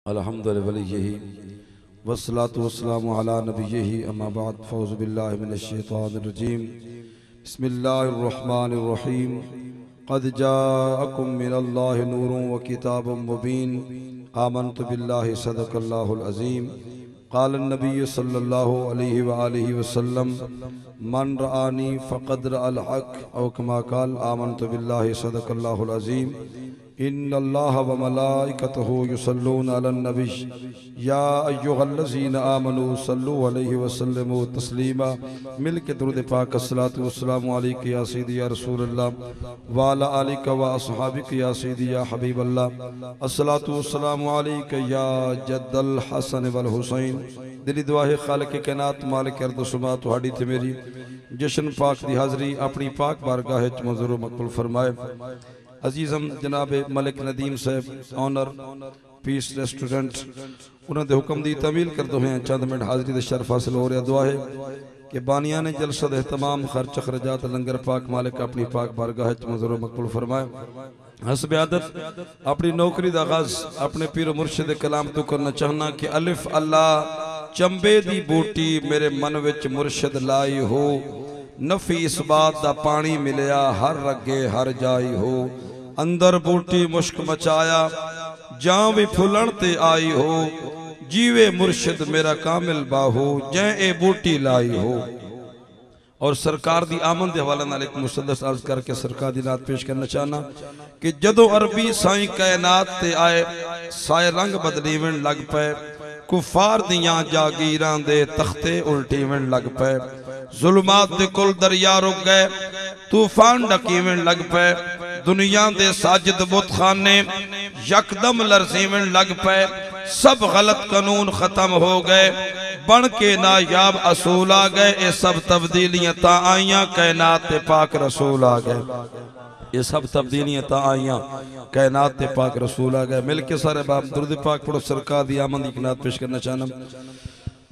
अल्हम्दुलिल्लाह वस्सलातु वस्सलामु अला नबिय्यिही अम्मा बाद फ़ौज़ु बिल्लाहि मिनश शैतानिर रजीम बिस्मिल्लाहिर रहमानिर रहीम क़द जाअकुम मिनल्लाहि नूरुन व किताबुम मुबीन आमन्तु बिल्लाहि सदक़ल्लाहुल अज़ीम क़ाल नबी सल्लल्लाहु अलैहि व आलिहि वसल्लम मन रआनी फ़क़द रअल हक़ औ कमा क़ाल आमन्तु बिल्लाहि सदक़ल्लाहुल अज़ीम इन्नल्लाह व मलाइकतहु युसल्लूना अलन नबी या अय्युहल्लज़ीना आमनू सल्लु अलैहि व सल्लिमू तस्लीमा। मिल के दुरूद पाक अस्सलातु वस्सलामु अलैका या सय्यदी या रसूलल्लाह व अला आलिका व अस्हाबिका या सय्यदी या हबीबल्लाह अस्सलातु वस्सलामु अलैका या जद्दल हसन वल हुसैन। दिली दुआ है खालिक कायनात मालिक अर्द सुमा तुहाडी ते मेरी जश्न पाक दी हाज़री अपनी पाक बारगाह विच मंजूर मकबूल फरमाए। अजीज़म जनाब मलिक नदीम साहब ऑनर पीस रेस्टोरेंट उन्होंने हुक्म दी तमील कर दो हैं चंद मिनट हाजिरी दे शर्फ हासिल हो रहा। दुआ है कि बानिया ने जलसा दे तमाम खर्च अखराजात लंगर पाक मालिक अपनी पाक बारगाह मंजूर मकबूल फरमाए। हस्ब आदत अपनी नौकरी दा आगाज अपने पीर मुर्शिद कलाम तो करना चाहना कि अलिफ अल्लाह चंबे दी बूटी मेरे मन विच मुर्शिद लाई हो नफी इस बात दा पानी मिलया हर रगे हर जाई हो अंदर बूटी मुश्क मचाया जां भी फुलन ते आई हो जीवे मुर्शिद मेरा कामिल बाहो जै ए बूटी लाई हो। और सरकार दी आमद के हवाले नाल एक मुसद्दस अर्ज करके सरकार दी नात पेश करना चाहना कि जदों अरबी साई कायनात ते आए साए रंग बदलीवन लग पे कुफार दियां जागीरां दे तख्ते उल्टीवन लग पे जुल्मात दे कुल दरिया रुक गए तूफान डकीवन लग पे दुनिया दे साजिद बुतखाने यकदम लरजीवन लग पे सब गलत कानून खत्म हो गए बन के नायाब असूल आ गए। ये सब तब्दीलियां ता आईयां कायनात ते पाक रसूल आ गए। ये सब तब्दीलियां ता आईयां कायनात ते पाक रसूल आ गए। मिल के सारे बाप दुरूद पाक पढ़ो सरकार दी आमद की नात पेश करना चाहना।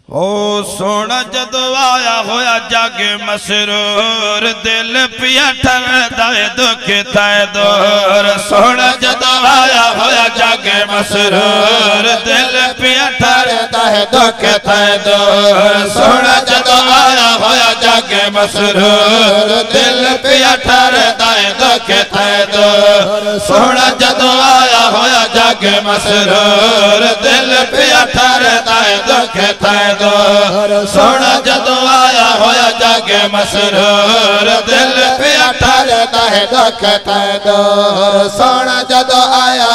ओ सोना जदों आया होया जग मसरूर दिल पिया ठरदा है दुख ताए दूर। सोना जदों आया होया जग मसरूर दिल पिया ठरदा है दुख ताए दूर। सोना जदों आया होया जग मसरूर दिल पिया ठरदा है दुख ताए दूर। सोना जदों आया होया जग मसरूर दिल पिया ठरदा है दुख ताए सोना जदों आया होया जग मसरूर दिल पिया ठरदा है दुख ताए दूर। सोना जदों आया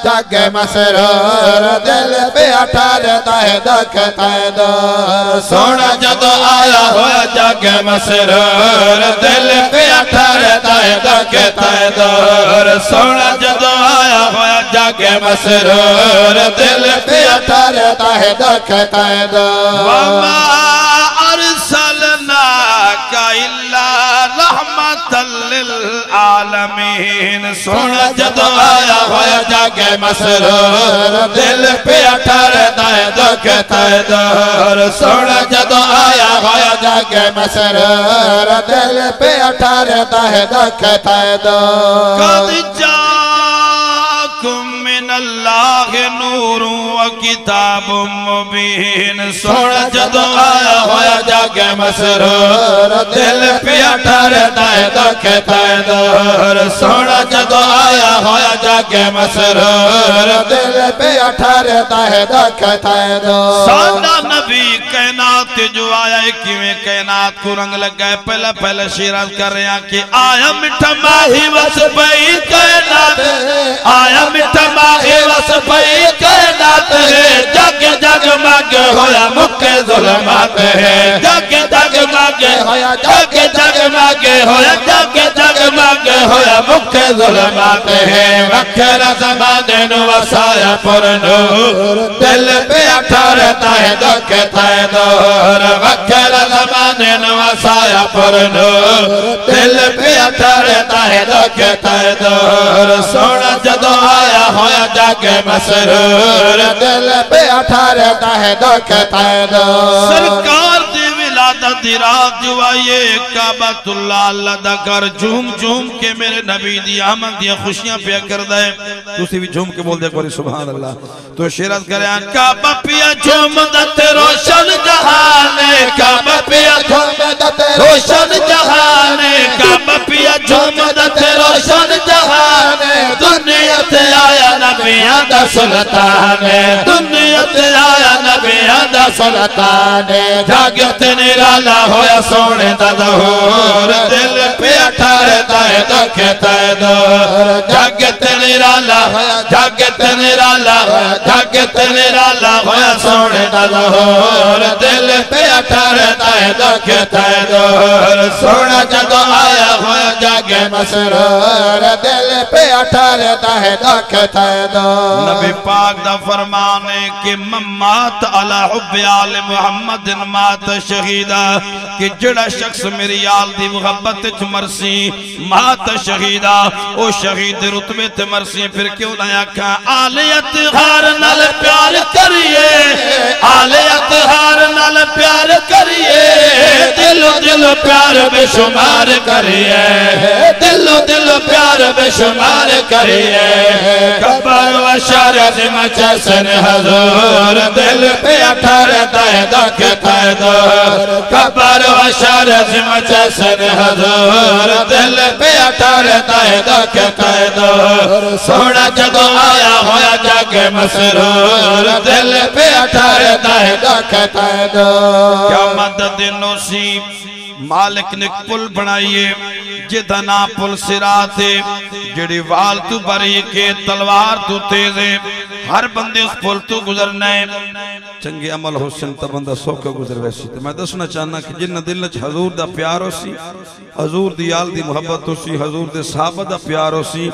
जग मसरूर दिल पिया ठरदा है दुख ताए दूर। सोना जदों आया होया जग मसरूर दिल पिया ठरदा है दुख ताए दूर। सोना जदों आया होया जग मसरूर दिल पिया ठरदा है दुख ताए दूर। आलमीन सोना जदों आया होया जग मसरूर दिल पिया ठरदा है दुख ताए दूर। सोना जदों आया होया जग मसरूर दिल पिया ठरदा है दुख ताए दूर। मिनल्लाह नूरुन व किताबुम मुबीन सोना जदों आया होया जग मसरूर दिल पिया ठरदा है दुख ताए दूर। सोना जदों आया होया जग मसरूर दिल पिया ठरदा है दुख ताए दूर। साडा नबी कायनात जो आया किवें कायनात को रंग लगा पहला पहला शेराज कर रहे हैं कि आया मिठा माही वस पई कायनात आया मिठा माही वस पई कायनात है जग जगमग होया मुके जुल्मात है जग जगमग होया जग जगमग होया जग जगमग होया मुके जुल्मात है। वखर ज़माने नु वसाया पुर नूर दिल पिया ठरदा है दुख ताए दूर। वखर ज़माने नु वसाया पुर नूर दिल पिया ठरदा है दुख ताए दूर। सोना जदों आया होया जग मसरूर दिल पिया ठरदा है दुख ताए दूर। सरकार दी इबादत दी रात जो आइए काबतुल्लाह अल्लाह दा घर झूम झूम के मेरे नबी दी आमद दी खुशियां पिया करदा है। तुसी भी झूम के बोल दे कोई सुभान अल्लाह। तो शेरत करे काबा पिया झूमदा ते रोशन जहान काबा पिया झूमदा ते रोशन जहान काबा पिया झूमदा ते रोशन जहान दुनिया ते आया नबियां दा सुल्तान दुनिया ते आया नबियां दा सुल्तान जागत निराला होया सोने दा ज़हूर दिल पे अठारदा है दुख तैदूर जागत निराला जागत निराला जागत निराला होया सोने दा ज़हूर दिल पे अठारदा है दुख तैदूर सोना जदों आया होया जागे मसरूर दिल पे अठारदा है दुख तैदूर। नबी पाक दा फरमान है कि मम्मात अला हुब्बे आले मुहम्मद मात शहीदा कि जड़ा शख्स मेरी आल दी मुहब्बत च मरसी मात शहीदा ओ शहीद रुतबे ते मरसी। फिर क्यों ना आखा आले अतहार नाल प्यार करिए आले अतहार नाल प्यार करिए दिलो दिल प्यार बेशुमार करिए दिलो दिल प्यार बेशुमार करिए कबर व शरद मचसन हजूर दिल पे अठारदा है दुख तैदूर कबर व शरद मचसन हजूर दिल पे अठारदा है दुख तैदूर सोना जदों आया होया जग मसरूर दिल पे अठारदा है दुख तैदूर। क्या मदद नौसी मालिक ने पुल बनाइए जिदा ना पुल सिरात जेड़ी वाल तू बरी के तलवार तू तेज है हर बंदे उस पुल तू गुजरना है चंगे अमल हुसन तो बंदा सौखा गुजर वैसी। तो मैं दसना चाहना कि जिन्ना दिल च हजूर दा प्यार हो सी हजूर दी आल दी मुहब्बत हो सी हजूर दे सहाबा दा प्यार हो सी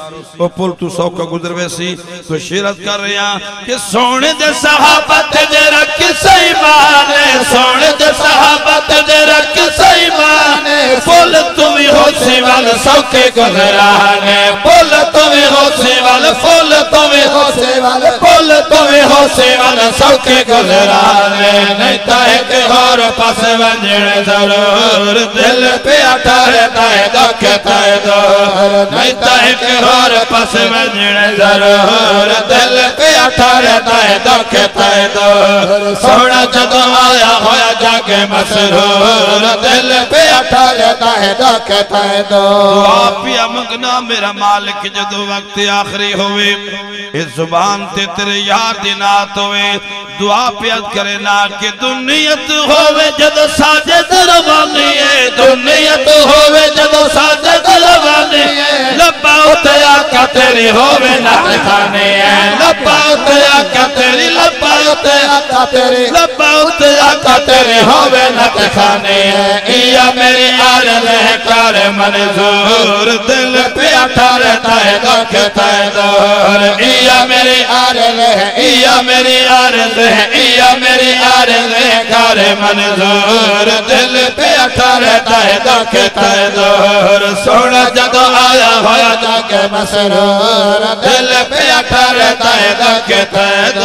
वो पुल तू सौखा गुजर वैसी। तो शेरत कर रहे हैं कि सोने दे सहाबा ते जरा किसे माने सोने दे सहाबा ते जरा किसे माने पुल तुम्हें हो सी वाल सौखे गुजराने पुल तुम्हें हो सी वाल फुल तुम्हें हो सी वाल पुल तुम्हें हो सी वाल सौखे गुजराने नहीं तो एक और पास वंजने जरूर दिल पे अठारदा है दुख तैदूर नहीं तो एक और पास वंजने जरूर दिल पे अठारदा है दुख तैदूर सोना जदों आया होया जागे मसरूर दिल पे अठारदा है दुख तैदूर। आप ही मंगना मेरा मालिक जदों वक्त आखिरी होवे इस जुबान ते तेरे यार दी नात होवे दुआ प्याद करे ना कि दुनियत होवे जदों साजिद रवानी है दुनियत होवे जदों साजिद रवानी है लब्बा उते आका तेरी होवे ना खाने है लब्बा उते आका तेरी लब्बा उते आका तेरी लब्बा उते आका तेरी होवे ना खाने है या मेरी आरज़ है कर मंजूर दिल पे अठारदा है दुख तैदूर या मेरी आरज़ है या मेरी आरज़ है या मेरी आरज़ है कर मंजूर दिल पे अठारदा है दुख तैदूर सोना जदों आया होया जग मसरूर दिल पे अठारदा है दुख तैदूर।